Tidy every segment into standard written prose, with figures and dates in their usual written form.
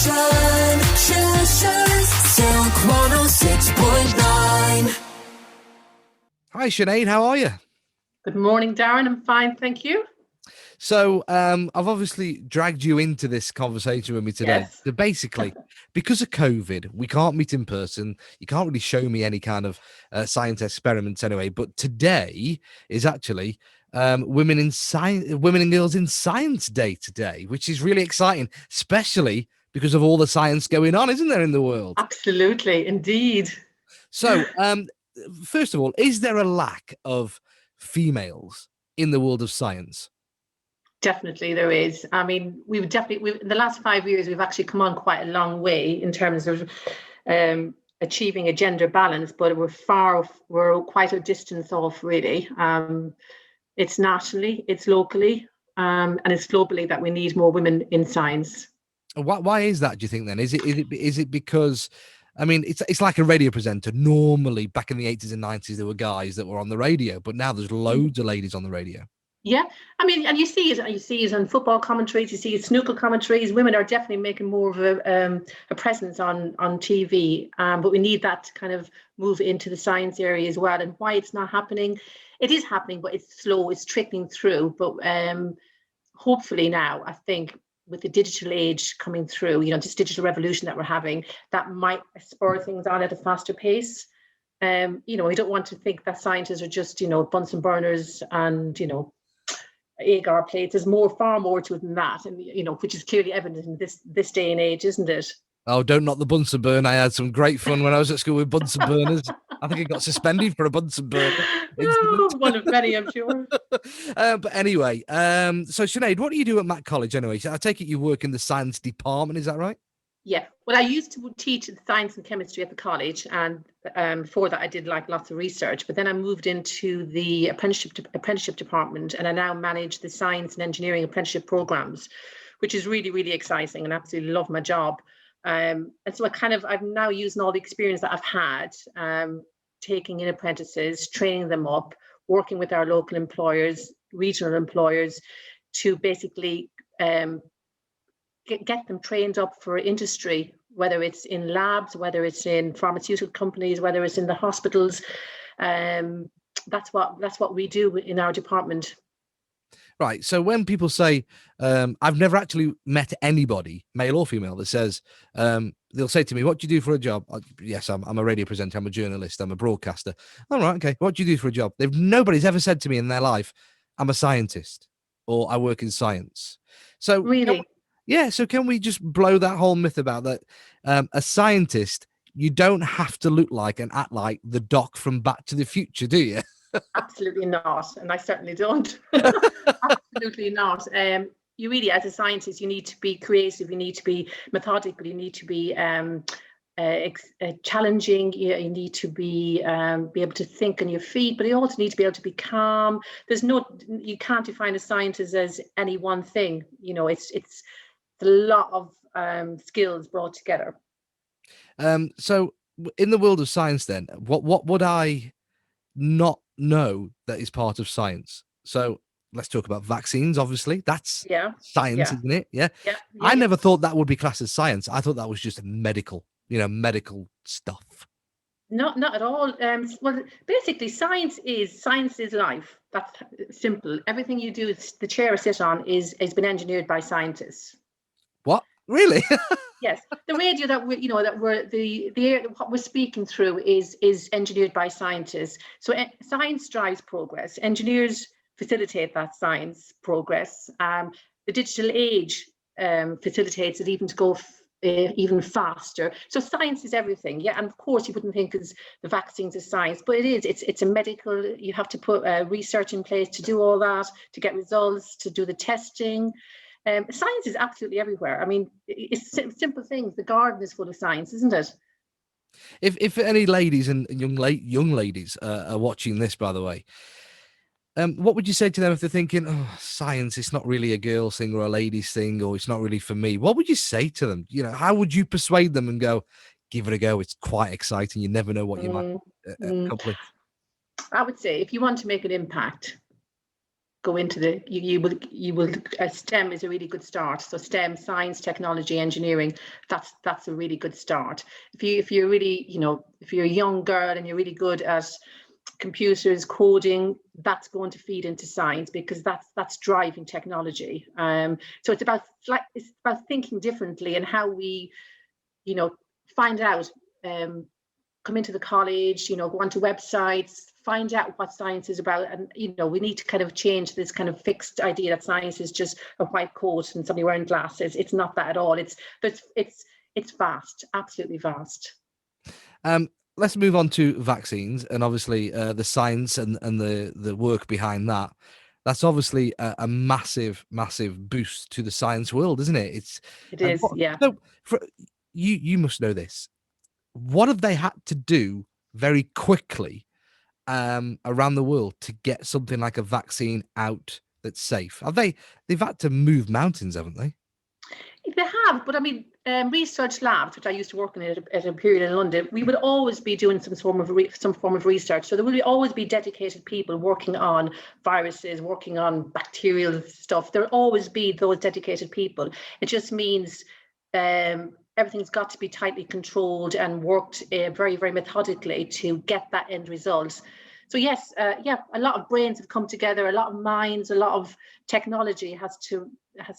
Silk 106.9. Hi, Sinead. How are you? Good morning, Darren. I'm fine, thank you. So, I've obviously dragged you into this conversation with me today. Yes. So basically, because of COVID, we can't meet in person. You can't really show me any kind of science experiments anyway. But today is actually Women and Girls in Science Day today, which is really exciting, especially because of all the science going on, isn't there, in the world? Absolutely, indeed. So, first of all, is there a lack of females in the world of science? Definitely there is. I mean, we've in the last 5 years, we've actually come on quite a long way in terms of achieving a gender balance, but we're quite a distance off, really. It's nationally, it's locally, and it's globally that we need more women in science. Why is that, do you think, then? Is it because, I mean, it's like a radio presenter. Normally, back in the 80s and 90s, there were guys that were on the radio, but now there's loads of ladies on the radio. Yeah, I mean, and you see it on football commentaries, you see it snooker commentaries. Women are definitely making more of a presence on TV, but we need that to kind of move into the science area as well. And why it's not happening, it is happening, but it's slow, it's trickling through. But hopefully now, I think with the digital age coming through, this digital revolution that we're having, that might spur things on at a faster pace. We don't want to think that scientists are just, Bunsen burners and, agar plates. There's far more to it than that, and which is clearly evident in this day and age, isn't it? Oh, don't knock the Bunsen burner. I had some great fun when I was at school with Bunsen burners. I think I got suspended for a Bunsen burner. One of many, I'm sure. But anyway, so Sinead, what do you do at Mac College anyway? I take it you work in the science department, is that right? Yeah, well, I used to teach science and chemistry at the college, and before that I did lots of research, but then I moved into the apprenticeship department, and I now manage the science and engineering apprenticeship programs, which is really, really exciting, and I absolutely love my job. And so I've now used all the experience that I've had, taking in apprentices, training them up, working with our local employers, regional employers, to basically get them trained up for industry, whether it's in labs, whether it's in pharmaceutical companies, whether it's in the hospitals. That's what we do in our department. Right. So when people say, I've never actually met anybody, male or female, that says, they'll say to me, what do you do for a job? Yes, I'm a radio presenter, I'm a journalist, I'm a broadcaster. All right, okay. What do you do for a job? Nobody's ever said to me in their life, I'm a scientist or I work in science. So really? So can we just blow that whole myth about that? A scientist, you don't have to look like and act like the Doc from Back to the Future, do you? Absolutely not. And I certainly don't. Absolutely not. You really, as a scientist, you need to be creative, you need to be methodical, you need to be challenging, you need to be able to think on your feet, but you also need to be able to be calm. You can't define a scientist as any one thing. It's a lot of skills brought together. So in the world of science then, what would I not know that is part of science? So let's talk about vaccines, obviously. That's science, isn't it? Yeah. I never thought that would be classed as science. I thought that was just medical stuff. Not at all. Well, basically, science is life. That's simple. Everything you do, the chair I sit on, has been engineered by scientists. What? Really? Yes, the radio the air what we're speaking through is engineered by scientists. So science drives progress. Engineers facilitate that science progress. The digital age facilitates it even to go even faster. So science is everything. Yeah, and of course you wouldn't think as the vaccines is science, but it is. It's a medical. You have to put research in place to do all that, to get results, to do the testing. Science is absolutely everywhere. I mean, it's simple things. The garden is full of science, isn't it? If any ladies and young ladies are watching this, by the way, what would you say to them if they're thinking, oh, science, it's not really a girl's thing or a lady's thing, or it's not really for me? What would you say to them? How would you persuade them and go, give it a go? It's quite exciting. You never know what you might accomplish. I would say if you want to make an impact, go into you will STEM is a really good start. So STEM, science, technology, engineering, that's a really good start. If you're really, if you're a young girl and you're really good at computers, coding, that's going to feed into science, because that's driving technology. So it's about thinking differently, and how we, find out, come into the college, go onto websites, find out what science is about. And, we need to kind of change this kind of fixed idea that science is just a white coat and somebody wearing glasses. It's not that at all. It's vast, absolutely vast. Let's move on to vaccines, and obviously the science and the work behind that. That's obviously a massive boost to the science world, isn't it? It is, yeah. So you must know this. What have they had to do very quickly around the world to get something like a vaccine out that's safe? They've had to move mountains, haven't they? They have, but I mean, research labs, which I used to work in at a period in London, we would always be doing some form of research. So there will always be dedicated people working on viruses, working on bacterial stuff. There will always be those dedicated people. It just means everything's got to be tightly controlled and worked very, very methodically to get that end result. So yes, a lot of brains have come together, a lot of minds, a lot of technology has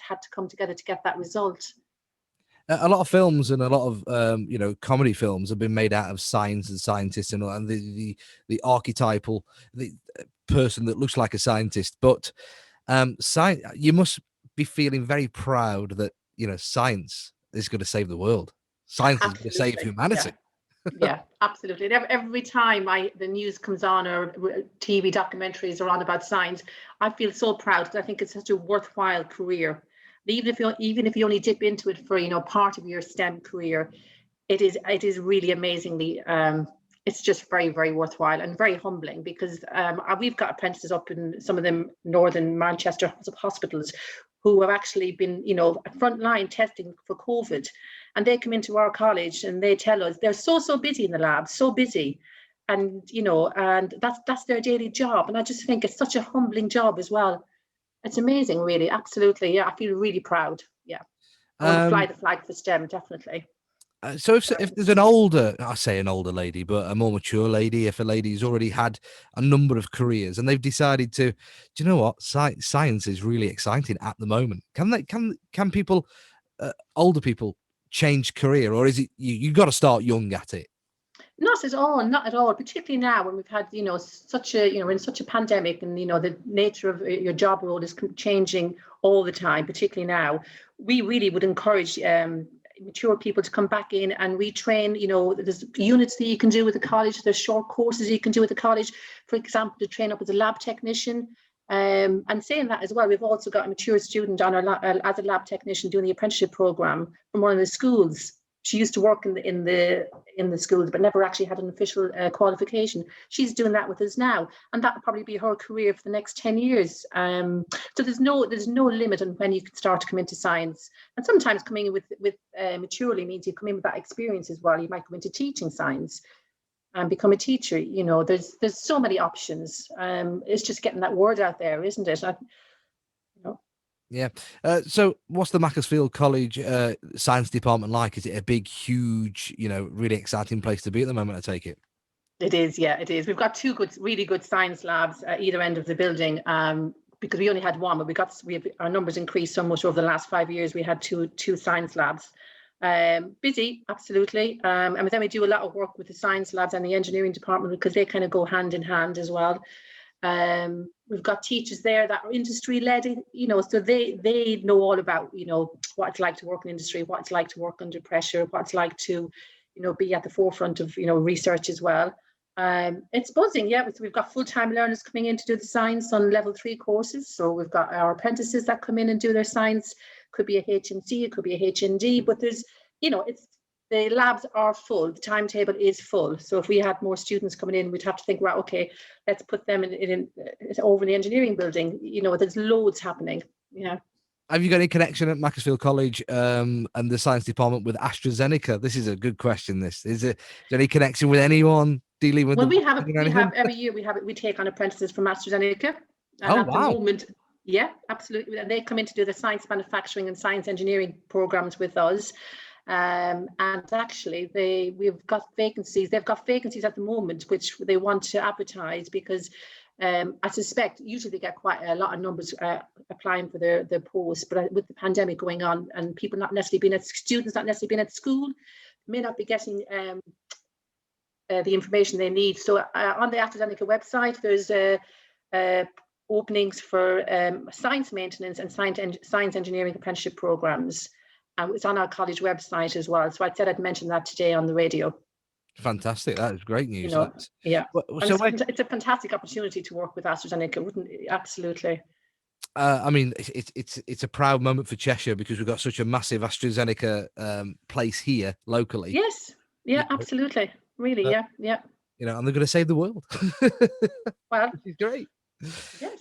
had to come together to get that result. A lot of films and a lot of comedy films have been made out of science and scientists and the archetypal person that looks like a scientist. But you must be feeling very proud that science is going to save the world. Science is going to save humanity. Yeah, absolutely. And every time the news comes on, or TV documentaries are on about science, I feel so proud, because I think it's such a worthwhile career. Even if you only dip into it for part of your STEM career, it is really amazingly. It's just very, very worthwhile and very humbling, because we've got apprentices up in some of the northern Manchester hospitals who have actually been, frontline testing for COVID. And they come into our college and they tell us they're so busy in the lab, so busy. And, and that's their daily job. And I just think it's such a humbling job as well. It's amazing, really. Absolutely. Yeah, I feel really proud. Yeah. I want to fly the flag for STEM, definitely. So if there's an older lady, but a more mature lady, if a lady's already had a number of careers and they've decided to, do you know what, science is really exciting at the moment. Can people, older people, change career, or is it you got to start young at it? Not at all. Particularly now when we've had, such a, in such a pandemic, and the nature of your job role is changing all the time. Particularly now, we really would encourage mature people to come back in and retrain. There's units that you can do with the college. There's short courses you can do with the college, for example, to train up as a lab technician. And saying that as well, we've also got a mature student on as a lab technician doing the apprenticeship program from one of the schools. She used to work in the schools, but never actually had an official qualification. She's doing that with us now, and that will probably be her career for the next 10 years. So there's no limit on when you can start to come into science. And sometimes coming in with maturely means you come in with that experience as well. You might go into teaching science and become a teacher. There's so many options. It's just getting that word out there, isn't it? Yeah. So what's the Macclesfield College science department like? Is it a big, huge, really exciting place to be at the moment, I take it? It is, yeah, it is. We've got really good science labs at either end of the building, because we only had one, but our numbers increased so much over the last 5 years. We had two science labs. Busy, absolutely. And then we do a lot of work with the science labs and the engineering department, because they kind of go hand in hand as well. We've got teachers there that are industry led, so they know all about, what it's like to work in industry, what it's like to work under pressure, what it's like to, be at the forefront of, research as well. It's buzzing, yeah. We've got full-time learners coming in to do the science on level 3 courses. So we've got our apprentices that come in and do their science. Could be a HNC, it could be a HND, but there's, the labs are full, the timetable is full. So if we had more students coming in, we'd have to think, right, okay, let's put them in over in the engineering building. There's loads happening. Yeah. Have you got any connection at Macclesfield College and the science department with AstraZeneca? This is a good question. Is there any connection with anyone dealing with? Well, we have every year we take on apprentices from AstraZeneca. And Oh, at the wow. moment, yeah, absolutely. And they come in to do the science manufacturing and science engineering programs with us. And actually, we've got vacancies. They've got vacancies at the moment, which they want to advertise because I suspect usually they get quite a lot of numbers applying for their posts. But with the pandemic going on and people not necessarily being students not necessarily being at school, may not be getting the information they need. So on the AstraZeneca website, there's openings for science maintenance and science engineering apprenticeship programs. And it's on our college website as well. So I said I'd mention that today on the radio. Fantastic. That is great news. Yeah. So it's a fantastic opportunity to work with AstraZeneca, wouldn't it? Absolutely. I mean, it's a proud moment for Cheshire because we've got such a massive AstraZeneca place here locally. Yes. Yeah, absolutely. Really. Yeah. And they're going to save the world. Well, which is great. Yes.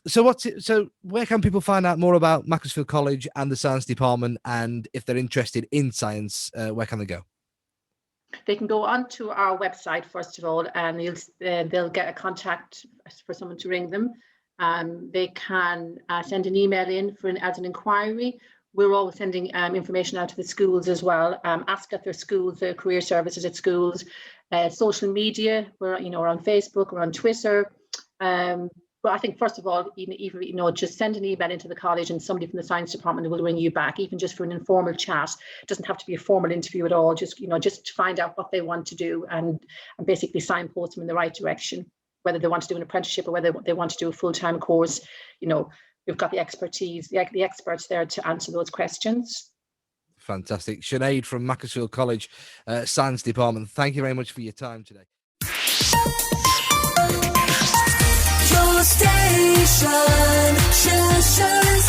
So where can people find out more about Macclesfield College and the science department? And if they're interested in science, where can they go? They can go onto our website first of all, and they'll get a contact for someone to ring them. They can send an email in as an inquiry. We're always sending information out to the schools as well. Ask at their schools, their career services at schools, social media. We're on Facebook, we're on Twitter. But I think first of all, even just send an email into the college, and somebody from the science department will ring you back, even just for an informal chat. It doesn't have to be a formal interview at all. Just just to find out what they want to do and basically signpost them in the right direction, whether they want to do an apprenticeship or whether they want to do a full-time course. We've got the expertise, the experts there to answer those questions. Fantastic. Sinead from Macclesfield College Science Department, thank you very much for your time today. Your station, Cheshire's